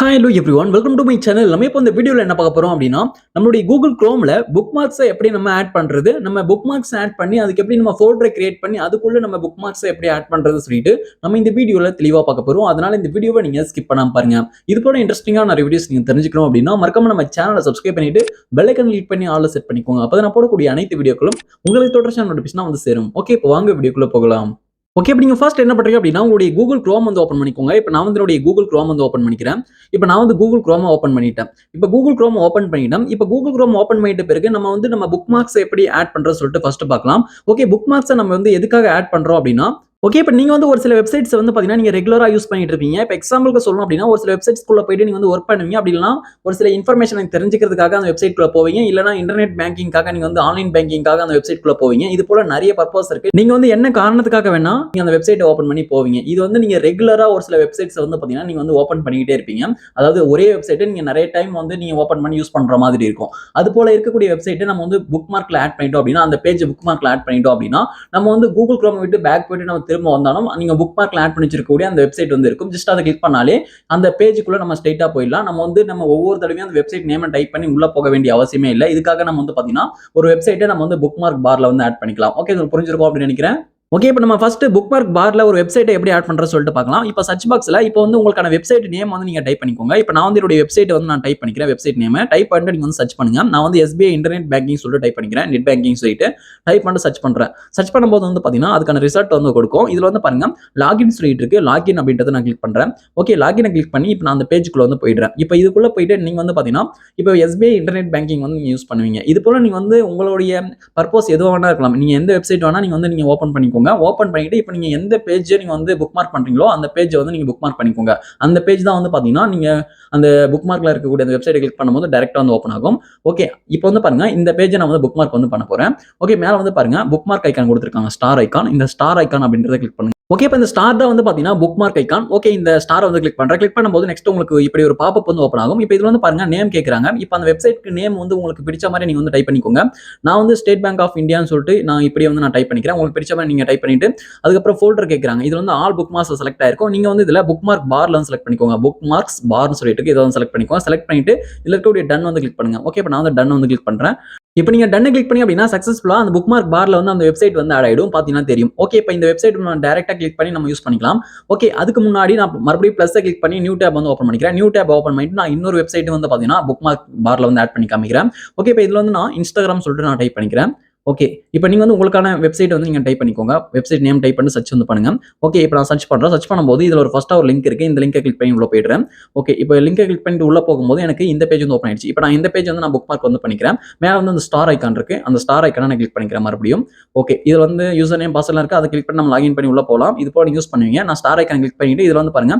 Hi hello everyone welcome to my channel. நம்ம இப்போ இந்த வீடியோவில் என்ன பார்க்க போறோம் அப்படின்னா, நம்மளுடைய கூகுள் குரோம்ல புக் மார்க்ஸை எப்படி நம்ம ஆட் பண்றது, நம்ம புக் மார்க்ஸ் ஆட் பண்ணி அதுக்கு எப்படி நம்ம ஃபோல்டரை கிரியேட் பண்ணி அதுக்குள்ள நம்ம புக் மார்க்ஸை எப்படி ஆட் பண்றது சொல்லிட்டு நம்ம இந்த வீடியோவில் தெளிவாக பார்க்க போறோம். அதனால இந்த வீடியோவை நீங்க ஸ்கிப் பண்ணாம பாருங்க. இது போல இன்ட்ரெஸ்டிங்கான நிறைய வீடியோஸ் நீங்க தெரிஞ்சுக்கணும் அப்படின்னா மறக்காம நம்ம சேனலை சப்ஸ்கிரைப் பண்ணிட்டு பெல் ஐக்கன் கிளிக் பண்ணி ஆல்ல செட் பண்ணிக்கோங்க. அப்போ நான் போடக்கூடிய அனைத்து வீடியோக்களும் உங்களுக்கு தொடர்ச்சியான நோட்டிஃபிகேஷன் வந்து சேரும். ஓகே, இப்போ வாங்க வீடியோக்குள்ள போகலாம். ஓகே, இப்போ நீங்க ஃபர்ஸ்ட் என்ன பண்றீங்க அப்படின்னா உங்களுடைய கூகுள் குரோம் வந்து ஓப்பன் பண்ணிக்கோங்க. இப்போ நான் வந்து என்னுடைய கூகுள் குரோம் வந்து ஓப்பன் பண்ணிக்கிறேன். இப்போ நான் வந்து கூகுள் குரோம் ஓப்பன் பண்ணிட்டேன். இப்போ கூகுள் குரோம் ஓப்பன் பண்ணிட்டேன். இப்போ கூகுள் குரோம் ஓப்பன் பண்ணிட்ட பிறகு நம்ம புக் மார்க்ஸ் எப்படி ஆட் பண்றது சொல்லிட்டு ஃபர்ஸ்ட் பார்க்கலாம். ஓகே, புக் மார்க்ஸை நம்ம வந்து எதுக்காக ஆட் பண்றோம் அப்படின்னா, ஓகே, இப்போ நீங்க வந்து ஒரு சில வெப்சைட்ஸ் வந்து பாத்தீங்கன்னா நீங்க ரெகுலரா யூஸ் பண்ணிட்டு இருப்பீங்க. இப்போ எக்ஸாம்பிளுக்கு சொல்லணும் அப்படின்னா ஒரு சில வெப்சைட்ஸ்குள்ள போயிட்டு நீங்க வந்து ஒர்க் பண்ணுவீங்க. அப்படி இல்லைனா ஒரு சில இன்ஃபர்மேஷன் தெரிஞ்சுக்கிறதுக்காக அந்த வெப்சைட்குள்ள போவீங்க. இல்லைனா இன்டர்நெட் பேங்கிங்காக நீங்க வந்து ஆன்லைன் பேங்கிங்காக அந்த வெப்சைட்குள்ள போவீங்க. இது போல நிறைய பர்பஸ் இருக்கு. நீங்க வந்து என்ன காரணத்துக்காக வேணா நீங்க அந்த வெப்சைட்டை ஓப்பன் பண்ணி போவீங்க. இது வந்து நீங்க ரெகுலரா ஒரு சில வெப்சைட்ஸ் வந்து பாத்தீங்கன்னா நீங்க வந்து ஓப்பன் பண்ணிக்கிட்டே இருப்பீங்க. அதாவது ஒரே வெப்சைட்டை நீங்க நிறைய டைம் வந்து நீங்க ஓப்பன் பண்ணி யூஸ் பண்ற மாதிரி இருக்கும். அது போல இருக்கக்கூடிய வெப்சைட்டை நம்ம வந்து புக் மார்க்ல ஆட் பண்ணிட்டோம் அப்படின்னா, அந்த பேஜ் புக் மார்க்ல ஆட் பண்ணிட்டோம் அப்படின்னா நம்ம வந்து கூகுள் குரோம் விட்டு பேக் போயிட்டு நம்ம திரும்ப வந்தாலும் நீங்க புக் மார்க்ல ஆட் பண்ணி வச்சிருக்கக்கூடிய அந்த வெப்சைட் வந்து இருக்கும். ஜஸ்ட் அதை கிளிக் பண்ணாலே அந்த பேஜுக்குள்ள நம்ம ஸ்ட்ரைட்டா போயிடலாம். நம்ம ஒவ்வொரு தடவையும் அந்த வெப்சைட் நேம் டைப் பண்ணி உள்ள போக வேண்டிய அவசியமே இல்லை. இதுக்காக நம்ம வந்து பாத்தீங்கன்னா ஒரு வெப்சைட்டை நம்ம வந்து புக் மார்க் பார்ல வந்து ஆட் பண்ணிக்கலாம். ஓகே, இது புரிஞ்சிருக்கும் அப்படின்னு நினைக்கிறேன். ஓகே, இப்போ நம்ம ஃபர்ஸ்ட் புக் மார்க் பார்ல ஒரு வெப்சைட்டை எப்படி ஆட் பண்றது சொல்லிட்டு பார்க்கலாம். இப்போ சர்ச் பாக்ஸ்ல இப்போ வந்து உங்களுக்கான வெப்சைட் நேம் வந்து நீங்க டைப் பண்ணிக்கோங்க. இப்போ நான் வந்து என்னுடைய வெப்சைட் வந்து நான் டைப் பண்ணிக்கிறேன். வெப்சைட் நேம் டைப் பண்ணிட்டு நீங்க வந்து சர்ச் பண்ணுங்க. நான் வந்து SBI இன்டர்நெட் பேங்கிங் சொல்லிட்டு டைப் பண்ணிக்கிறேன். நெட் பேங்கிங் சொல்லிட்டு டைப் பண்ணிட்டு சர்ச் பண்றேன். சர்ச் பண்ணும்போது வந்து பாத்தீங்கன்னா அதுக்கான ரிசல்ட் வந்து கொடுக்கும். இதுல வந்து பாருங்க லாகின் சொல்லிட்டு இருக்கு. லாகின் அப்படின்றத நான் கிளிக் பண்றேன். ஓகே, லாகினை கிளிக் பண்ணி இப்போ நான் அந்த பேஜுக்குள்ள வந்து போயிடுறேன். இப்போ இதுக்குள்ள போயிட்டு நீங்க வந்து பாத்தீங்கன்னா இப்போ SBI இன்டர்நெட் பேங்கிங் வந்து நீங்க யூஸ் பண்ணுவீங்க. இது போல நீங்க வந்து உங்களுடைய பர்பஸ் எதுவாக வேணா இருக்கலாம். நீங்க எந்த வெப்சைட் வேணா நீங்க ஓப்பன் பண்ணிக்கோங்க. ஓப்பன் பண்ணிட்டு இப்போ நீங்க எந்த பேஜ் நீங்க வந்து புக் மார்க் பண்றீங்களோ அந்த பேஜ் வந்து நீங்க புக் மார்க் பண்ணிக்கோங்க. அந்த பேஜ் தான் வந்து பாத்தீங்கன்னா நீங்க அந்த புக் மார்க்ல இருக்கக்கூடிய அந்த வெப்சைட்டை கிளிக் பண்ணும்போது டைரக்டா வந்து ஓப்பன் ஆகும். ஓகே, இப்போ வந்து பாருங்க இந்த பேஜை நான் வந்து புக் மார்க் வந்து பண்ண போறேன். ஓகே, மேல வந்து பாருங்க புக் மார்க் ஐகான் கொடுத்திருக்காங்க, ஸ்டார் ஐகான். இந்த ஸ்டார் ஐகான் அப்படின்றத கிளிக் பண்ணுங்க. ஓகே, இப்போ இந்த ஸ்டார் தான் வந்து பாத்தீங்கன்னா புக் மார்க் ஐகான். ஓகே, இந்த ஸ்டார் வந்து கிளிக் பண்றேன். கிளிக் பண்ணும்போது நெக்ஸ்ட் உங்களுக்கு இப்படி ஒரு பாப்அப் வந்து ஓப்பன் ஆகும். இப்போ இதுல வந்து பாருங்க நேம் கேக்குறாங்க. இப்போ அந்த வெப்சைட்க்கு நேம் வந்து உங்களுக்கு பிடிச்ச மாதிரி நீங்க வந்து டைப் பண்ணிக்கோங்க. நான் வந்து ஸ்டேட் பேங்க் ஆஃப் இந்தியான்னு சொல்லிட்டு நான் இப்படி வந்து நான் டைப் பண்ணிக்கிறேன். உங்களுக்கு பிடிச்ச மாதிரி நீங்க டைப் பண்ணிட்டு அதுக்கப்புறம் ஃபோல்டர் கேக்குறாங்க. இதுல வந்து ஆல் புக் மார்க்ஸ் செலக்ட் ஆயிருக்கும். நீங்க வந்து இதுல புக் மார்க் பார்ல வந்து செலக்ட் பண்ணிக்கோங்க. புக் மார்க்ஸ் பார்னு சொல்லிட்டு இதை வந்து செலக்ட் பண்ணிக்கோங்க. செலக்ட் பண்ணிட்டு இதுல இருக்கக்கூடிய டன் வந்து கிளிக் பண்ணுங்க. ஓகே, இப்போ நான் வந்து டன் வந்து கிளிக் பண்றேன். இப்போ நீங்க டன் கிளிக் பண்ணி அப்படின்னா சக்சஸ்ஃபுல்லா அந்த புக் மார்க் பார்ல வந்து அந்த வெப்சைட் வந்து ஆட் ஆயிடும். பாத்தீங்கன்னா தெரியும். ஓகே, இப்போ இந்த வெப்சைட் நம்ம டைரக்டா கிளிக் பண்ணி நம்ம யூஸ் பண்ணிக்கலாம். ஓகே, அதுக்கு முன்னாடி நான் மறுபடியும் பிளஸ் கிளிக் பண்ணி நியூ டேப் வந்து ஓப்பன் பண்ணிக்கிறேன். நியூ டேப் ஓப்பன் பண்ணிட்டு நான் இன்னொரு வெப்சைட் வந்து பாத்தீங்கன்னா புக் மார்க் பார்ல வந்து ஆட் பண்ணி காமிக்கிறேன். ஓகே, இப்போ இதுல வந்து நான் இன்ஸ்டாகிராம் சொல்லிட்டு நான் டைப் பண்ணிக்கிறேன். ஓகே, இப்போ நீங்க வந்து உங்களுக்கான வெப்சைட் வந்து நீங்க டைப் பண்ணிக்கோங்க. வெப்சைட் நேம் டைப் பண்ணி சர்ச் வந்து பண்ணுங்க. ஓகே, இப்போ நான் சர்ச் பண்றேன். சர்ச் பண்ணும்போது இதுல ஒரு ஃபர்ஸ்டா ஒரு லிங்க் இருக்கு. இந்த லிங்கை கிளிக் பண்ணி உள்ள போயிடுறேன். ஓகே, இப்போ லிங்கை கிளிக் பண்ணிட்டு உள்ள போகும்போது எனக்கு இந்த பேஜ் வந்து ஓப்பன் ஆயிடுச்சு. இப்போ நான் இந்த பேஜ் வந்து நான் புக் மார்க் வந்து பண்ணிக்கிறேன். மேல வந்து அந்த ஸ்டார் ஐகான் இருக்கு. அந்த ஸ்டார் ஐகானை நான் கிளிக் பண்ணிக்கிறேன் மறுபடியும். ஓகே, இதுல வந்து யூசர் நேம் பாஸ்வேர்ட்லாம் இருக்கு. அதை கிளிக் பண்ணி நம்ம லாகின் பண்ணி உள்ள போகலாம். இது போல யூஸ் பண்ணுவீங்க. நான் ஸ்டார் ஐகான் கிளிக் பண்ணிட்டு இதுல வந்து பாருங்க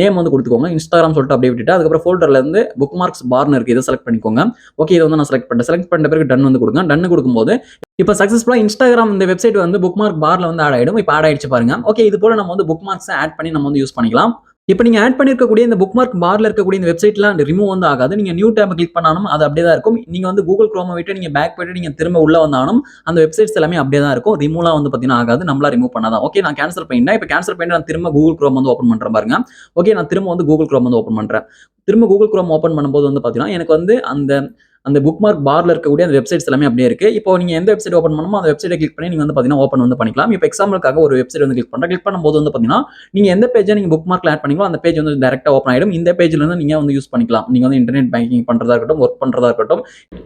நேம் வந்து கொடுத்துக்கோங்க. இன்ஸ்டாகிராம் சொல்லிட்டு அப்படியே விட்டுட்டு அதுக்கப்புறம் ஃபோல்டர்ல இருந்து புக் மார்க்ஸ் பார்னு இருக்கு. இதை செலக்ட் பண்ணிக்கோங்க. ஓகே, இதை வந்து நான் செலக்ட் பண்ணிட்டேன். செலக்ட் பண்ண பிறகு டன் வந்து கொடுங்க. டன் கொடுக்கும்போது இப்போ சக்சஸ்ஃபுல்லா இன்ஸ்டாகிராம் இந்த வெப்சைட் வந்து புக் மார்க் பார்ல வந்து ஆட் ஆயிடும். இப்போ ஆட் ஆயிடுச்சு பாருங்க. ஓகே, இது போல நம்ம வந்து புக் மார்க்ஸ் ஆட் பண்ணி நம்ம வந்து யூஸ் பண்ணிக்கலாம். இப்போ நீங்க ஆட் பண்ணிருக்கக்கூடிய இந்த புக் மார்க் பார்ல இருக்கக்கூடிய இந்த வெப்சைட்லாம் ரிமூவ் வந்து ஆகாது. நீங்க நியூ டேப் கிளிக் பண்ணாலும் அது அப்படியே தான் இருக்கும். நீங்க வந்து கூகுள் குரோம் விட்டு நீங்க பேக் போயிட்டு நீங்க திரும்ப உள்ள வந்தாலும் அந்த வெப்சைட்ஸ் எல்லாமே அப்படியே தான் இருக்கும். ரிமூவ்லாம் வந்து பாத்தீங்கன்னா ஆகாது. நம்மளா ரிமூவ் பண்ணாதான். ஓகே, நான் கேன்சல் பண்ணிட்டேன். இப்போ கேன்சல் பண்ணிட்டு நான் திரும்ப கூகுள் குரோம் வந்து ஓப்பன் பண்றேன் பாருங்க. ஓகே, நான் திரும்ப வந்து கூகுள் குரோம் வந்து ஓப்பன் பண்றேன். திரும்ப கூகுள் குரோம் ஓப்பன் பண்ணும்போது வந்து பாத்தீங்கன்னா எனக்கு வந்து அந்த அந்த புக் மார்க் பார்ல இருக்கக்கூடிய அந்த வெப்சைட்ஸ் எல்லாமே அப்படியே இருக்கு. இப்போ நீங்க எந்த வெப்சைட் ஓப்பன் பண்ணணுமோ அந்த வெப்சைட்டை கிளிக் பண்ணி நீங்க வந்து பாத்தீங்கன்னா ஓப்பன் வந்து பண்ணிக்கலாம். இப்போ எக்ஸாம்பிளுக்காக ஒரு வெப்சைட் வந்து கிளிக் பண்றேன். கிளிக் பண்ணும்போது வந்து பாத்தீங்கன்னா நீங்க எந்த பேஜை நீங்க புக் மார்க்ல ஆட் பண்ணீங்களோ அந்த பேஜ் வந்து டைரக்டா ஓப்பன் ஆயிடும். இந்த பேஜ்ல இருந்து நீங்க வந்து யூஸ் பண்ணிக்கலாம். நீங்க வந்து இன்டர்நெட் பேங்கிங் பண்றதா இருக்கட்டும், ஒர்க் பண்றதா இருக்கட்டும்,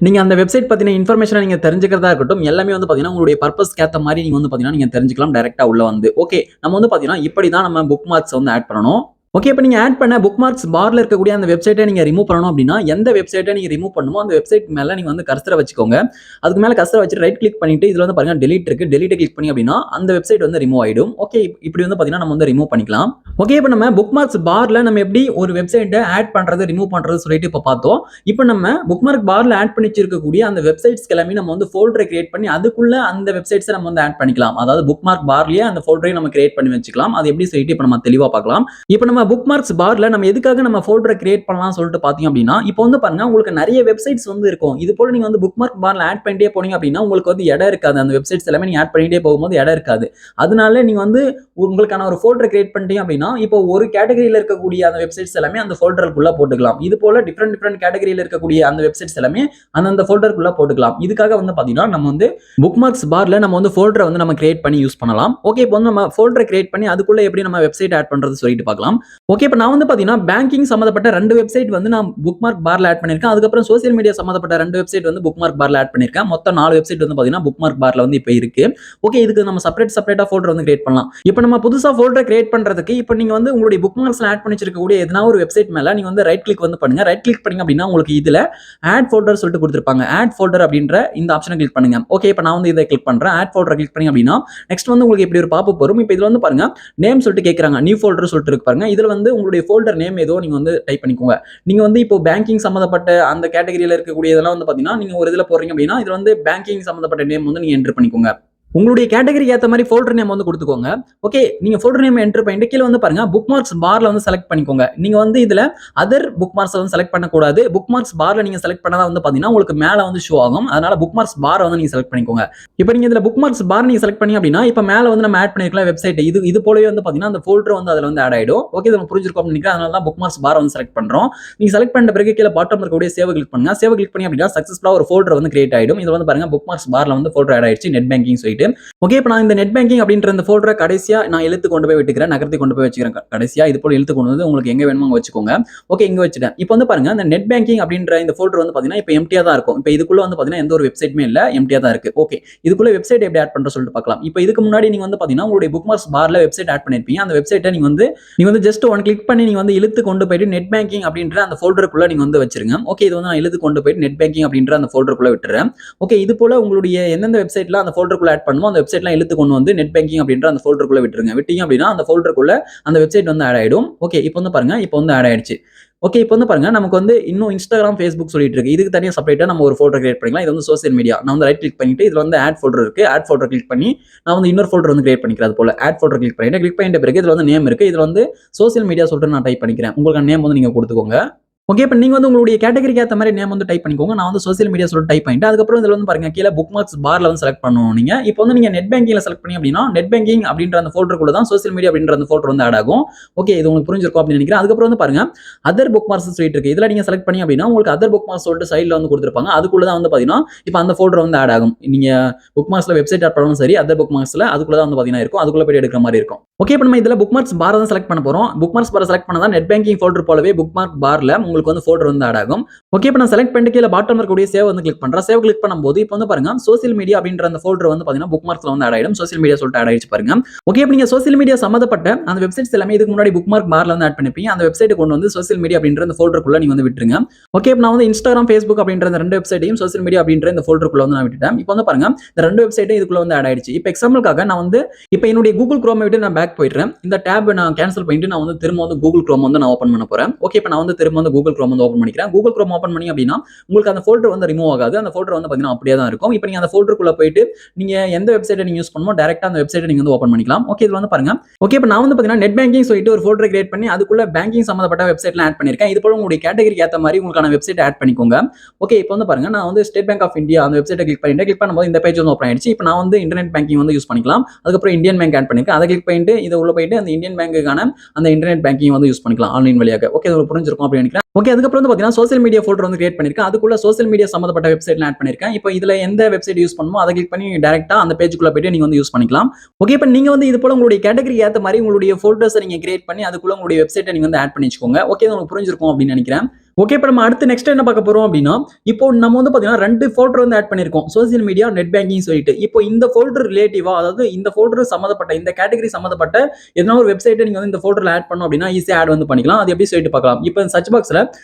நீங்க அந்த வெப்சைட் பத்தின இன்ஃபர்மேஷனை நீங்க தெரிஞ்சுக்கிறதா இருக்கட்டும், எல்லாமே வந்து பாத்தீங்கன்னா உங்களுடைய பர்பஸ்க்கு ஏத்த மாதிரி நீங்க வந்து பாத்தீங்கன்னா நீங்க தெரிஞ்சுக்கலாம் டைரக்டா உள்ள வந்து. ஓகே, நம்ம வந்து பாத்தீங்கன்னா இப்படி தான் நம்ம புக் மார்க்ஸ் வந்து ஆட் பண்ணணும். ஓகே, இப்போ நீங்க ஆட் பண்ண புக் மார்க்ஸ் பார்ல இருக்கக்கூடிய அந்த வெப்சைட்டை நீங்க ரிமூவ் பண்ணணும் அப்படின்னா எந்த வெப்சைட்டை நீங்க ரிமூவ் பண்ணுமோ அந்த வெப்சைட் மேல நீங்க வந்து கர்சரை வச்சுக்கோங்க. அதுக்கு மேல கர்சரை வச்சு ரைட் கிளிக் பண்ணிட்டு இதுல வந்து பாருங்க டெலீட் இருக்கு. டெலீட் கிளிக் பண்ணி அப்படின்னா அந்த வெப்சைட் வந்து ரிமூவ் ஆயிடும். ஓகே, இப்படி வந்து பாத்தீங்கன்னா நம்ம வந்து ரிமூவ் பண்ணிக்கலாம். ஓகே, இப்போ நம்ம புக் மார்க்ஸ் பார்ல நம்ம எப்படி ஒரு வெப்சைட்டை ஆட் பண்றது ரிமூவ் பண்றது சொல்லிட்டு இப்போ பார்த்தோம். இப்போ நம்ம புக் மார்க் பார்ல ஆட் பண்ணி வச்சிருக்கக்கூடிய அந்த வெப்சைட்ஸ் எல்லாமே நம்ம வந்து ஃபோல்டரை கிரியேட் பண்ணி அதுக்குள்ள அந்த வெப்சைட்ஸை நம்ம வந்து ஆட் பண்ணிக்கலாம். அதாவது புக் மார்க் பார்லயே அந்த ஃபோல்டரை நம்ம கிரியேட் பண்ணி வச்சுக்கலாம். அது எப்படி சொல்லிட்டு இப்போ நம்ம தெளிவா பார்க்கலாம். இப்போ நம்ம நம்ம புக் மார்க்ஸ் பார்ல நம்ம எதுக்காக நம்ம ஃபோல்டரை கிரியேட் பண்ணலாம் சொல்லிட்டு பாத்தீங்க அப்படின்னா, இப்போ வந்து பாருங்க உங்களுக்கு நிறைய வெப்சைட்ஸ் வந்து இருக்கும். இது போல நீங்க வந்து புக் மார்க் பார்ல ஆட் பண்ணிட்டே போனீங்க அப்படின்னா உங்களுக்கு வந்து இடம் இருக்காது. அந்த வெப்சைட்ஸ் எல்லாமே நீங்க ஆட் பண்ணிட்டே போகும்போது இடம் இருக்காது. அதனால நீங்க வந்து உங்களுக்கான ஒரு ஃபோல்டரை கிரியேட் பண்ணிட்டீங்க அப்படின்னா, இப்போ ஒரு கேட்டகரியில இருக்கக்கூடிய அந்த வெப்சைட்ஸ் எல்லாமே அந்த ஃபோல்டருக்குள்ள போட்டுக்கலாம். இது போல டிஃபரெண்ட் கேட்டகரியில இருக்கக்கூடிய அந்த வெப்சைட்ஸ் எல்லாமே அந்த ஃபோல்டருக்குள்ள போட்டுக்கலாம். இதுக்காக வந்து பாத்தீங்கன்னா நம்ம வந்து புக் மார்க்ஸ் பார்ல நம்ம வந்து ஃபோல்டரை வந்து நம்ம கிரியேட் பண்ணி யூஸ் பண்ணலாம். ஓகே, இப்போ வந்து நம்ம ஃபோல்டரை கிரியேட் பண்ணி அதுக்குள்ள எப்படி நம்ம வெப்சைட் ஆட் பண்றது சொல்லிட்டு பார்க்கலாம். ஓகே, இப்போ நான் வந்து பாத்தீங்கன்னா பேங்கிங் சம்பந்தப்பட்ட 2 வெப்சைட் வந்து நான் புக் மார்க் பார்ல ஆட் பண்ணிருக்கேன். அதுக்கப்புறம் சோசியல் மீடியா சம்பந்தப்பட்ட 2 வெப்சைட் வந்து புக் மார்க் பார்ல ஆட் பண்ணிருக்கேன். மொத்தம் 4 வெப்சைட் வந்து பாத்தீங்கன்னா புக் மார்க் பார்ல வந்து இப்போ இருக்கு. ஓகே, இதுக்கு நம்ம செப்பரேட்டா ஃபோல்டர் வந்து கிரியேட் பண்ணலாம். இப்போ நம்ம புதுசா ஃபோல்டர் கிரியேட் பண்றதுக்கு இப்போ நீங்க வந்து உங்களுடைய புக் மார்க்ஸ்ல ஆட் பண்ணி வச்சிருக்கக்கூடிய எதனா ஒரு வெப்சைட் மேல நீங்க வந்து ரைட் கிளிக் வந்து பண்ணுங்க. ரைட் கிளிக் பண்ணீங்க அப்படின்னா உங்களுக்கு இதுல ஆட் ஃபோல்டர் சொல்லிட்டு கொடுத்திருப்பாங்க. ஆட் ஃபோல்டர் அப்படின்ற இந்த ஆப்ஷனை கிளிக் பண்ணுங்க. ஓகே, இப்போ நான் வந்து இதை கிளிக் பண்றேன். ஆட் ஃபோல்டர் கிளிக் பண்ணீங்க அப்படின்னா நெக்ஸ்ட் வந்து உங்களுக்கு இப்படி ஒரு பாப்பப் வரும். இப்போ இதுல வந்து பாருங்க நேம் சொல்லிட்டு கேக்குறாங்க. நியூ ஃபோல்டர் சொல்லிட்டு இருக்கு பாருங்க. இதுல வந்து உங்களுடைய ஃபோல்டர் நேம் ஏதோ நீங்க வந்து டைப் பண்ணிக்கோங்க. நீங்க வந்து இப்போ பேங்கிங் சம்பந்தப்பட்ட அந்த கேட்டகரியில இருக்கக்கூடிய இதெல்லாம் வந்து பாத்தீங்கன்னா நீங்க ஒரு இதுல போறீங்க அப்படின்னா இதுல வந்து பேங்கிங் சம்பந்தப்பட்ட நேம் வந்து நீங்க என்டர் பண்ணிக்கோங்க. உங்களுடைய கேட்டகரிக்கு ஏற்ற மாதிரி ஃபோல்டர் நேம் வந்து கொடுத்துக்கோங்க. ஓகே, நீங்க ஃபோல்டர் நேம் என்டர் பண்ணிட்டு கீழே வந்து பாருங்க புக் மார்க்ஸ் பார்ல வந்து செலக்ட் பண்ணிக்கோங்க. நீங்க வந்து இதுல அதர் புக் மார்க்ஸ் வந்து செலக்ட் பண்ணக்கூடாது. புக் மார்க்ஸ் பார்ல நீங்க செலக்ட் பண்ணதா வந்து பாத்தீங்கன்னா உங்களுக்கு மேல வந்து ஷோ ஆகும். அதனால புக் மார்க்ஸ் பார் வந்து நீங்க செலக்ட் பண்ணிக்கோங்க. இப்போ நீங்க இதுல புக் மார்க்ஸ் பார் நீங்க செலக்ட் பண்ணி அப்படின்னா இப்போ மேல வந்து நம்ம ஆட் பண்ணிருக்கலாம் வெப்சைட். இது போலவே வந்து பாத்தீங்கன்னா அந்த ஃபோல்டர் வந்து அதுல வந்து ஆட் ஆயிடும். ஓகே, இது புரிஞ்சிருக்கும் அப்படின்னு நினைக்கிறேன். அதனால தான் புக் மார்க்ஸ் பார் வந்து செலக்ட் பண்றோம். நீங்க செலக்ட் பண்ண பிறகு கீழே பாட்டம் இருக்கக்கூடிய சேவ் கிளிக் பண்ணுங்க. சேவ் கிளிக் பண்ணி அப்படின்னா சக்சஸ்ஃபுல்லா ஒரு ஃபோல்டர் வந்து கிரியேட் ஆயிடும். இது வந்து பாருங்க புக் மார்க்ஸ் பார்ல வந்து ஃபோல்டர் ஆட் ஆயிடுச்சு நெட் பேங்கிங் சொல்லிட்டு. ஓகே, இப்போ இந்த நெட் பேங்கிங் அப்படின்ற இந்த ஃபோல்டரை கடைசியா நான் இழுத்து கொண்டு போய் விட்டுக்கிறேன். நகர்த்தி கொண்டு போய் வச்சுக்கிறேன். கடைசியா இது போல இழுத்து கொண்டு வந்து உங்களுக்கு எங்க வேணுமோ வச்சுக்கோங்க. ஓகே, இங்க வச்சுட்டேன். இப்போ வந்து பாருங்க இந்த நெட் பேங்கிங் அப்படின்ற இந்த ஃபோல்டர் வந்து பாத்தீங்கன்னா இப்போ எம்டியா தான் இருக்கும். இப்போ இதுக்குள்ள வந்து பாத்தீங்கன்னா எந்த ஒரு வெப்சைட்டுமே இல்ல, எம்டியா தான் இருக்கு. ஓகே, இதுக்குள்ள வெப்சைட் எப்படி ஆட் பண்ற சொல்லிட்டு பார்க்கலாம். இப்போ இதுக்கு முன்னாடி நீங்க வந்து பாத்தீங்கன்னா உங்களுடைய புக் மார்க்ஸ் பார்ல வெப்சைட் ஆட் பண்ணிருப்பீங்க. அந்த வெப்சைட்டை நீங்க வந்து ஜஸ்ட் ஒன் கிளிக் பண்ணி நீங்க வந்து இழுத்து கொண்டு போயிட்டு நெட் பேங்கிங் அப்படின்ற அந்த ஃபோல்டருக்குள்ள நீங்க வந்து வச்சிருங்க. ஓகே, இது வந்து நான் இழுத்து கொண்டு போயிட்டு நெட் பேங்கிங் அப்படின்ற அந்த ஃபோல்டருக்குள்ள விட்டுறேன். ஓகே, இது போல உங்களுடைய எந்தெந்த வெப்சைட்ல அந்த ஃபோல்டருக்குள்ள ஆட் பண்ணுமோ அந்த வெப்சைட்லாம் இழுத்து கொண்டு வந்து நெட் பேங்கிங் அப்படின்ற அந்த ஃபோல்டருக்குள்ள விட்டுருங்க. விட்டீங்க அப்படின்னா அந்த ஃபோல்டருக்குள்ள அந்த வெப்சைட் வந்து ஆட் ஆயிடும். ஓகே, இப்போ வந்து பாருங்க இப்போ வந்து ஆட் ஆயிடுச்சு. ஓகே, இப்போ வந்து பாருங்க நமக்கு வந்து இன்னும் இன்ஸ்டாகிராம், ஃபேஸ்புக் சொல்லிட்டு இருக்கு. இதுக்கு தனியா செப்பரேட்டா நம்ம ஒரு ஃபோல்டர் கிரியேட் பண்ணிக்கலாம். இது வந்து சோசியல் மீடியா. நான் வந்து ரைட் கிளிக் பண்ணிட்டு இதுல வந்து ஆட் ஃபோல்டர் இருக்கு. ஆட் ஃபோல்டர் கிளிக் பண்ணி நான் வந்து இன்னொரு ஃபோல்டர் வந்து கிரியேட் பண்ணிக்கிறேன். அது போல ஆட் ஃபோல்டர் கிளிக் பண்ணிட்ட பிறகு இதுல வந்து நேம் இருக்கு. இதுல வந்து சோசியல் மீடியா சொல்லிட்டு நான் டைப் பண்ணிக்கிறேன். உங்களுக்கு நேம் வந்து நீங்க கொடுத்துக்கோங்க. ஓகே, இப்போ நீங்க வந்து உங்களுடைய கேட்டகரிக்கு ஏற்ற மாதிரி நேம் வந்து டைப் பண்ணிக்கோங்க. நான் வந்து சோசியல் மீடியா சொல்லிட்டு டைப் பண்ணிட்டு அதுக்கப்புறம் இதுல வந்து பாருங்க கீழே புக் மார்க்ஸ் பார்ல வந்து செலக்ட் பண்ணணும் நீங்க. இப்போ வந்து நீங்க நெட் பேங்கிங்ல செலக்ட் பண்ணி அப்படின்னா நெட் பேங்கிங் அப்படின்ற அந்த ஃபோல்டருக்குள்ள தான் சோசியல் மீடியா அப்படின்ற அந்த ஃபோல்டர் வந்து ஆட் ஆகும். ஓகே, இது உங்களுக்கு புரிஞ்சிருக்கும் அப்படின்னு நினைக்கிறேன். அதுக்கப்புறம் வந்து பாருங்க அதர் புக் மார்க்ஸ் சொல்லிட்டு இருக்கு. இதுல நீங்க செலக்ட் பண்ணி அப்படின்னா உங்களுக்கு அதர் புக் மார்க்ஸ் சொல்லிட்டு சைடுல வந்து கொடுத்திருப்பாங்க. அதுக்குள்ள தான் வந்து பாத்தீங்கன்னா இப்போ அந்த ஃபோல்டர் வந்து ஆட் ஆகும். நீங்க புக் மார்க்ஸ்ல வெப்சைட் ஆட் பண்ணாலும் சரி அதர் புக் மார்க்ஸ்ல அதுக்குள்ள தான் வந்து பாத்தீங்கன்னா இருக்கும். அதுக்குள்ள போய் எடுக்கிற மாதிரி இருக்கும். ஓகே, இப்போ நம்ம இதுல புக் மார்க்ஸ் பார் தான் செலக்ட் பண்ண போறோம். புக் மார்க்ஸ் பார் செலக்ட் பண்ணா நெட் பேங்கிங் ஃபோல்டர் போலவே புக் மார்க் பார்ல உங்களுக்கு வந்து ஃபோல்டர் வந்து ஆட் ஆகும். ஓகே, இப்போ நான் செலக்ட் பண்ணிட்டு கீழ பாட்டம் இருக்கக்கூடிய சேவ் வந்து கிளிக் பண்றேன். சேவ் கிளிக் பண்ணும்போது இப்போ வந்து பாருங்க சோசியல் மீடியா அப்படின்ற அந்த ஃபோல்டர் வந்து பாத்தீங்கன்னா புக் மார்க்ஸ்ல வந்து ஆட் ஆயிடும். சோசியல் மீடியா சொல்லிட்டு ஆட் ஆயிடுச்சு பாருங்க. ஓகே, இப்போ நீங்க சோசியல் மீடியா சம்பந்தப்பட்ட அந்த வெப்சைட்ஸ் எல்லாமே இதுக்கு முன்னாடி புக் மார்க் பார்ல வந்து ஆட் பண்ணிப்பீங்க. அந்த வெப்சைட்டை கொண்டு வந்து சோசியல் மீடியா அப்படின்ற அந்த ஃபோல்டருக்குள்ள நீங்க வந்து விட்டுருங்க. ஓகே, இப்போ நான் வந்து இன்ஸ்டாகிராம், ஃபேஸ்புக் அப்படின்ற அந்த 2 வெப்சைட்டையும் சோசியல் மீடியா அப்படின்ற இந்த ஃபோல்டருக்குள்ள வந்து நான் விட்டுட்டேன். இப்போ வந்து பாருங்க இந்த 2 வெப்சைட்டும் இதுக்குள்ள வந்து ஆட் ஆயிடுச்சு. இப்போ எக்ஸாம்பிளுக்காக நான் வந்து இப்போ என்னுடைய கூகுள் குரோமை விட்டு நான் பேக் போயிடுறேன். இந்த டேப் நான் கேன்சல் பண்ணிட்டு நான் வந்து திரும்ப வந்து கூகுள் குரோம் வந்து நான் ஓபன் பண்ண போறேன். ஓகே, இப்போ நான் வந்து திரும்ப வந்து கூகுள் குரோம் வந்து ஓபன் பண்ணிக்கிறேன். கூகுள் குரோம் ஓபன் பண்ணி அப்படின்னா உங்களுக்கு அந்த ஃபோல்டர் வந்து ரிமூவ் ஆகாது. அந்த ஃபோல்டர் வந்து பாத்தீங்கன்னா அப்படியே தான் இருக்கும். இப்போ நீங்க அந்த ஃபோல்டருக்குள்ள போயிட்டு நீங்க எந்த வெப்சைட்டை நீங்க யூஸ் பண்ணுமோ டைரக்டா அந்த வெப்சைட்டை நீங்க வந்து ஓபன் பண்ணிக்கலாம். ஓகே, இது வந்து பாருங்க. ஓகே, இப்போ நான் வந்து பாத்தீங்கன்னா நெட் பேங்கிங் சொல்லிட்டு ஒரு ஃபோல்டர் கிரியேட் பண்ணி அதுக்குள்ள பேங்கிங் சம்பந்தப்பட்ட வெப்சைட்லாம் ஆட் பண்ணிருக்கேன். இது போல உங்களுடைய கேட்டகரிக்கு ஏத்த மாதிரி உங்களுக்கான வெப்சைட் ஆட் பண்ணிக்கோங்க. ஓகே, இப்போ வந்து பாருங்க நான் வந்து ஸ்டேட் பேங்க் ஆஃப் இந்தியா அந்த வெப்சைட்டை கிளிக் பண்ணும்போது இந்த பேஜ் வந்து ஓபன் ஆயிடுச்சு. இப்போ நான் வந்து இன்டர்நெட் பேங்கிங் வந்து யூஸ் பண்ணிக்கலாம். அதுக்கப்புறம் இந்தியன் பேங்க் ஆட் பண்ணிருக்கேன். அதை கிளிக் பண்ணிட்டு இது உள்ள போயிட்டு அந்த இந்தியன் பேங்க்குக்கான அந்த இன்டர்நெட் பேங்கிங் வந்து யூஸ் பண்ணிக்கலாம் ஆன்லைன் வழியாக. ஓகே, இது புரிஞ்சிருக்கும் அப்படின்னு நினைக்கிறேன். ஓகே, அதுக்கப்புறம் வந்து பாத்தீங்கன்னா சோசியல் மீடியா ஃபோல்டர் வந்து கிரியேட் பண்ணிருக்கேன். அதுக்குள்ள சோசியல் மீடியா சம்பந்தப்பட்ட வெப்சைட்ல ஆட் பண்ணிருக்கேன். இப்போ இதுல எந்த வெப்சைட் யூஸ் பண்ணுமோ அதை கிளிக் பண்ணி டைரக்டா அந்த பேஜுக்குள்ள போயிட்டு நீங்க வந்து யூஸ் பண்ணிக்கலாம். ஓகே, இப்போ நீங்க வந்து இது போல உங்களுடைய கேட்டகரி ஏத்த மாதிரி உங்களுடைய ஃபோல்டர்ஸ் நீங்க கிரியேட் பண்ணி அதுக்குள்ள உங்களுடைய வெப்சைட்டை நீங்க வந்து ஆட் பண்ணி வச்சுக்கோங்க. ஓகே, உங்களுக்கு புரிஞ்சிருக்கும் அப்படின்னு நினைக்கிறேன். ஓகே, இப்போ நம்ம அடுத்து நெக்ஸ்ட் என்ன பார்க்க போறோம் அப்படின்னா இப்போ நம்ம வந்து பாத்தீங்கன்னா 2 ஃபோல்டர் வந்து ஆட் பண்ணிருக்கோம். சோசியல் மீடியா, நெட் பேங்கிங் சொல்லிட்டு. இப்போ இந்த ஃபோல்டர் ரிலேட்டிவா அதாவது இந்த ஃபோல்டர் சம்பந்தப்பட்ட இந்த கேட்டகரி சம்பந்தப்பட்ட எதனா ஒரு வெப்சைட்டை நீங்க வந்து இந்த ஃபோல்டர்ல ஆட் பண்ணணும் அப்படின்னா ஈஸியா ஆட் வந்து பண்ணிக்கலாம். அது எப்படி சொல்லிட்டு பார்க்கலாம். இப்போ சர்ச் பாக்ஸ்ல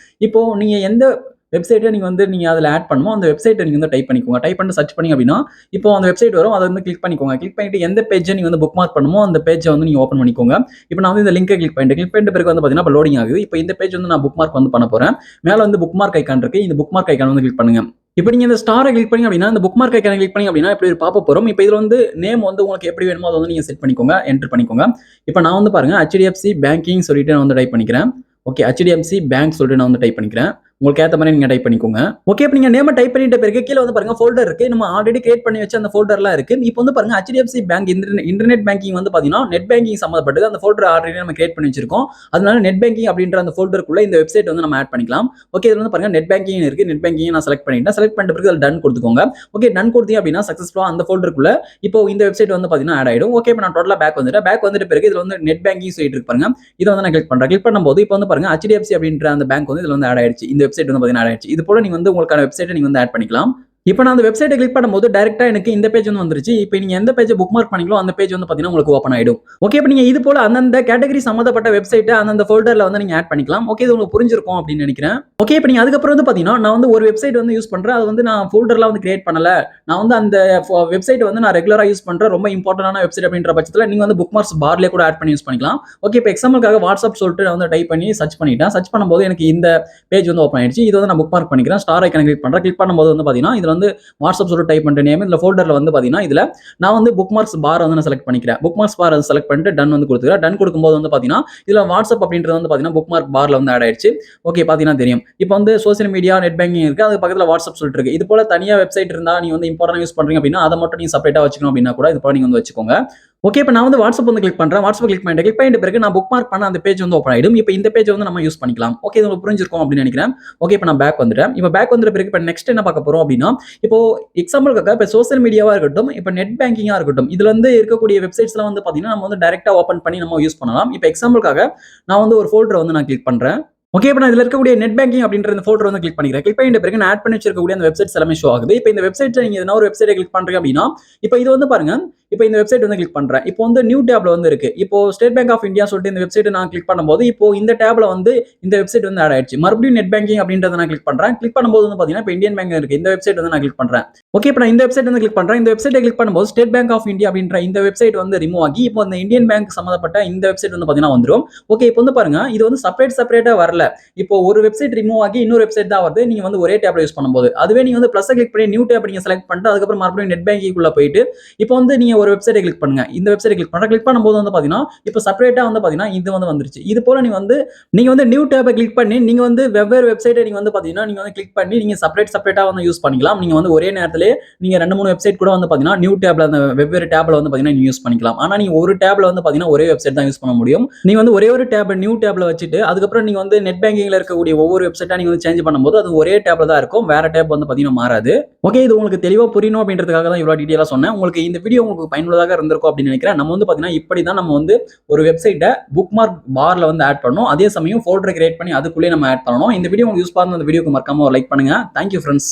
இப்போ நீங்க எந்த வெப்சைட்டை நீங்க அதில் ஆட் பண்ணுமோ அந்த வெப்சைட்டை நீங்க வந்து டைப் பண்ணிக்கோங்க. டைப் பண்ணி சர்ச் பண்ணி அப்படின்னா இப்போ அந்த வெப்சைட் வரும். அதை வந்து கிளிக் பண்ணிக்கோங்க. கிளிக் பண்ணிட்டு எந்த பேஜை நீங்க வந்து புக் மார்க் பண்ணுமோ அந்த பேஜை வந்து நீங்க ஓப்பன் பண்ணிக்கோங்க. இப்போ நான் வந்து இந்த லிங்கை கிளிக் பண்ணிட்டு பிறகு வந்து பாத்தீங்கன்னா லோடிங் ஆகுது. இப்போ இந்த பேஜ் வந்து நான் புக் மார்க் வந்து பண்ண போறேன். மேல வந்து புக் மார்க் ஐக்கான் இருக்கு. இந்த புக் மார்க் ஐக்கான் வந்து கிளிக் பண்ணுங்க. இப்போ நீங்க இந்த ஸ்டாரை கிளிக் பண்ணி அப்படின்னா இந்த புக் மார்க் ஐக்கானை கிளிக் பண்ணி அப்படின்னா இப்படி ஒரு பாப்பப் வரும். இப்போ இதுல வந்து நேம் வந்து உங்களுக்கு எப்படி வேணுமோ அதை வந்து நீங்க செட் பண்ணிக்கோங்க, என்டர் பண்ணிக்கோங்க. இப்போ நான் வந்து பாருங்க HDFC பேங்கிங் சொல்லிட்டு நான் வந்து டைப் பண்ணிக்கிறேன். ஓகே, HDFC பேங்க் சொல்லிட்டு நான் வந்து டைப் பண்ணிக்கிறேன். உங்களுக்கு ஏத்த மாதிரி நீங்க டைப் பண்ணிக்கோங்க. ஓகே, இப்போ நீங்க நேம டைப் பண்ணிட்ட பிறகு கீழ வந்து பாருங்க ஃபோல்டர் இருக்கு. நம்ம ஆல்ரெடி கிரியேட் பண்ணி வச்ச அந்த ஃபோல்டர்லாம் இருக்கு. இப்போ வந்து பாருங்க HDFC பேங்க் இன்டர்நெட் பேங்கிங் வந்து பாத்தீங்கன்னா நெட் பேங்கிங் சம்பந்தப்பட்டது. அந்த ஃபோல்டர் ஆல்ரெடி நம்ம கிரியேட் பண்ணி வச்சிருக்கோம். அதனால நெட் பேங்கிங் அப்படின்ற அந்த ஃபோல்டருக்குள்ள இந்த வெப்சைட் வந்து நம்ம ஆட் பண்ணிக்கலாம். ஓகே, இதுல வந்து பாருங்க நெட் பேங்கிங் இருக்கு. நெட் பேங்கிங் நான் செலக்ட் பண்ணிட்டேன். செலக்ட் பண்ணிட்ட பிறகு அதுல டன் கொடுத்துக்கோங்க. ஓகே, டன் கொடுத்தீங்க அப்படின்னா சக்சஸ்ஃபுல்லா அந்த ஃபோல்டருக்குள்ள இப்போ இந்த வெப்சைட் வந்து பாத்தீங்கன்னா ஆட் ஆயிடும். ஓகே, இப்போ நான் டோட்டலா பேக் வந்துட்டேன். பேக் வந்துட்ட பிறகு இதுல வந்து நெட் பேங்கிங் சொல்லிட்டு இருக்கு பாருங்க. இதை வந்து நான் கிளிக் பண்றேன். கிளிக் பண்ணும்போது இப்போ வந்து பாருங்க HDFC அப்படின்ற அந்த பேங்க் வந்து இதுல வந்து ஆட் ஆயிடுச்சு. இந்த வெப்சைட் வந்து பாத்தீங்கன்னா ஆட் ஆயிடுச்சு. இது போல நீங்க வந்து உங்களுக்கான வெப்சைட்டை நீங்க வந்து ஆட் பண்ணிக்கலாம். இப்போ நான் அந்த வெப்சைட்டை கிளிக் பண்ணும்போது டைரக்டா எனக்கு இந்த பேஜ் வந்து வந்துருச்சு. இப்போ நீங்க எந்த பேஜை புக் மார்க் பண்ணீங்களோ அந்த பேஜ் வந்து பாத்தீங்கன்னா உங்களுக்கு ஓப்பன் ஆயிடும். ஓகே, இப்போ நீங்க இது போல அந்தந்த கேட்டகரி சம்பந்தப்பட்ட வெப்சைட்டை அந்தந்த ஃபோல்டர்ல வந்து நீங்க ஆட் பண்ணிக்கலாம். ஓகே, இது உங்களுக்கு புரிஞ்சிருக்கும் அப்படின்னு நினைக்கிறேன். ஓகே, இப்போ நீங்க அதுக்கப்புறம் வந்து பாத்தீங்கன்னா நான் வந்து ஒரு வெப்சைட் வந்து யூஸ் பண்றேன். அது வந்து நான் ஃபோல்டர்லாம் வந்து கிரியேட் பண்ணல. நான் வந்து அந்த வெப்சைட் வந்து நான் ரெகுலரா யூஸ் பண்ற ரொம்ப இம்பார்ட்டன்டான வெப்சைட் அப்படின்ற பட்சத்துல நீங்க வந்து புக் மார்க்ஸ் பார்லயே கூட ஆட் பண்ணி யூஸ் பண்ணிக்கலாம். ஓகே, இப்போ எக்ஸாம்பிளுக்காக வாட்ஸ்அப் சொல்லிட்டு நான் வந்து டைப் பண்ணி சர்ச் பண்ணிட்டேன். சர்ச் பண்ணும்போது எனக்கு இந்த பேஜ் வந்து ஓப்பன் ஆயிடுச்சு. இது வந்து நான் புக் மார்க் பண்ணிக்கிறேன். ஸ்டார் ஐக்கானை கிளிக் பண்றேன். கிளிக் பண்ணும்போது வந்து பாத்தீங்கன்னா இதுல வந்து வாட்ஸ்அப் சொல்லிட்டு டைப் பண்ணிட்ட நேம் இதுல ஃபோல்டர்ல வந்து பாத்தீங்கன்னா இதுல நான் வந்து புக் மார்க்ஸ் பார் வந்து நான் செலக்ட் பண்ணிக்கிறேன். புக் மார்க்ஸ் பார் செலக்ட் பண்ணிட்டு டன் வந்து கொடுத்துக்கிறேன். டன் கொடுக்கும்போது வந்து பாத்தீங்கன்னா இதுல வாட்ஸ்அப் அப்படின்றது வந்து பாத்தீங்கன்னா புக் மார்க் பார்ல வந்து ஆட் ஆயிடுச்சு. ஓகே, பாத்தீங்கன்னா தெரியும். இப்போ வந்து சோசியல் மீடியா நெட் பேங்கிங் இருக்கு. அது பக்கத்துல வாட்ஸ்அப் சொல்லிட்டு இருக்கு. இது போல தனியா வெப்சைட் இருந்தா நீங்க வந்து இம்பார்ட்டன்ட் யூஸ் பண்றீங்க அப்படின்னா அதை மட்டும் நீங்க செப்பரேட்டா வச்சுக்கணும் அப்படின்னா கூட இது போல நீங்க வந்து வச்சுக்கோங்க. ஓகே, இப்போ நான் வந்து வாட்ஸ்அப் வந்து கிளிக் பண்றேன். வாட்ஸ்அப் கிளிக் பண்ணிட்ட பிறகு நான் புக் மார்க் பண்ண அந்த பேஜ் வந்து ஓப்பன் ஆயிடும். இப்போ இந்த பேஜ் வந்து நம்ம யூஸ் பண்ணிக்கலாம். ஓகே, இது உங்களுக்கு புரிஞ்சிருக்கும் அப்படின்னு நினைக்கிறேன். ஓகே, இப்போ நான் பேக் வந்துட்டேன். இப்போ பேக் வந்த பிறகு இப்போ நெக்ஸ்ட் என்ன பார்க்க போறோம் அப்படின்னா இப்போ எக்ஸாம்பிளுக்காக இப்போ சோசியல் மீடியாவா இருக்கட்டும், இப்போ நெட் பேங்கிங்கா இருக்கட்டும், இதுல வந்து இருக்கக்கூடிய வெப்சைட்ஸ்லாம் வந்து பாத்தீங்கன்னா நம்ம வந்து டைரக்டா ஓப்பன் பண்ணி நம்ம யூஸ் பண்ணலாம். இப்போ எக்ஸாம்பிளுக்காக நான் வந்து ஒரு ஃபோல்டர் வந்து நான் கிளிக் பண்றேன். ஓகே, இப்போ நான் இதுல இருக்கக்கூடிய நெட் பேங்கிங் அப்படின்ற இந்த ஃபோல்டர் வந்து கிளிக் பண்ணிக்கிறேன். கிளிக் பண்ணிட்ட பிறகு நான் ஆட் பண்ணி வச்சிருக்கக்கூடிய அந்த வெப்சைட்ஸ் எல்லாமே ஷோ ஆகுது. இப்போ இந்த வெப்சைட்ல நீங்க எதனா ஒரு வெப்சைட்டை கிளிக் பண்றீங்க அப்படின்னா இப்போ இது வந்து பாருங்க. இப்போ இந்த வெப்சைட் வந்து கிளிக் பண்றேன். இப்போ வந்து நியூ டேப்ல வந்து இருக்கு. இப்போ ஸ்டேட் பேங்க் ஆஃப் இந்தியா சொல்லிட்டு இந்த வெப்சைட் நான் கிளிக் பண்ணும்போது இப்போ இந்த டேப்ல வந்து இந்த வெப்சைட் வந்து ஆட் ஆயிடுச்சு. மறுபடியும் நெட் பேங்கிங் அப்படின்றத நான் கிளிக் பண்றேன். கிளிக் பண்ணும்போது வந்து பாத்தீங்கன்னா இப்போ இந்தியன் பேங்க் இருக்கு. இந்த வெப்சைட் வந்து நான் கிளிக் பண்றேன். ஓகே, இப்போ நான் இந்த வெப்சைட் வந்து கிளிக் பண்றேன். இந்த வெப்சைட்டை கிளிக் பண்ணும்போது ஸ்டேட் பேங்க் ஆஃப் இந்தியா அப்படின்ற இந்த வெப்சைட் வந்து ரிமூவ் ஆகி இப்போ இந்த இந்தியன் பேங்க் சம்பந்தப்பட்ட இந்த வெப்சைட் வந்து பாத்தீங்கன்னா வந்துரும். ஓகே, இப்போ வந்து பாருங்க இது வந்து செப்பரேட்டா வரல. இப்போ ஒரு வெப்சைட் ரிமூவ் ஆகி இன்னொரு வெப்சைட் தான் வருது. நீங்க வந்து ஒரே டேப்ல யூஸ் பண்ணும்போது அதுவே நீங்க வந்து பிளஸ் கிளிக் பண்ணி நியூ டேப் நீங்க செலக்ட் பண்ணிட்டு அதுக்கப்புறம் மறுபடியும் நெட் பேங்கிங் உள்ள போயிட்டு இப்போ வந்து நீங்க ஒரு வெப்சைட்டை கிளிக் பண்ணுங்க. இந்த வெப்சைட்டை கிளிக் பண்ணும்போது வந்து பாத்தீங்கன்னா இப்போ செப்பரேட்டா வந்து பாத்தீங்கன்னா இது வந்து வந்துருச்சு. இது போல நீங்க வந்து நியூ டேப்பை கிளிக் பண்ணி நீங்க வந்து வெவ்வேறு வெப்சைட்டை நீங்க வந்து பாத்தீங்கன்னா நீங்க வந்து கிளிக் பண்ணி நீங்க செப்பரேட்டா வந்து யூஸ் பண்ணிக்கலாம். நீங்க வந்து ஒரே நேரத்திலே நீங்க 2-3 வெப்சைட் கூட வந்து பாத்தீங்கன்னா நியூ டேப்ல அந்த வெவ்வேறு டேப்ல வந்து பாத்தீங்கன்னா நீங்க யூஸ் பண்ணிக்கலாம். ஆனா நீங்க ஒரு டேப்ல வந்து பாத்தீங்கன்னா ஒரே வெப்சைட் தான் யூஸ் பண்ண முடியும். நீங்க வந்து ஒரே ஒரு டேப் நியூ டேப்ல வச்சுட்டு அதுக்கப்புறம் நீங்க வந்து நெட் பேங்கிங்ல இருக்கக்கூடிய ஒவ்வொரு வெப்சைட்டா நீங்க வந்து சேஞ்ச் பண்ணும்போது அது ஒரே டேப்ல தான் இருக்கும். வேற டேப் வந்து பாத்தீங்கன்னா மாறாது. ஓகே, இது உங்களுக்கு தெளிவா புரியணும் அப்படின்றதுக்காக தான் இவ்வளவு டீடைலா சொன்னேன். உங்களுக்கு இந்த வீடியோ உங்களுக்கு பயனுள்ளதாக இருந்திருக்கும் அப்படின்னு நினைக்கிறேன். நம்ம வந்து பாத்தீங்கன்னா இப்படி தான் நம்ம வந்து ஒரு வெப்சைட்டை புக் மார்க் பார்ல வந்து ஆட் பண்ணணும். அதே சமயம் ஃபோல்டர் கிரியேட் பண்ணி அதுக்குள்ளே நம்ம ஆட் பண்ணணும். இந்த வீடியோ உங்களுக்கு யூஸ்ஃபுல்லா இருந்தா அந்த வீடியோக்கு மறக்காம ஒரு லைக் பண்ணுங்க. Thank you friends.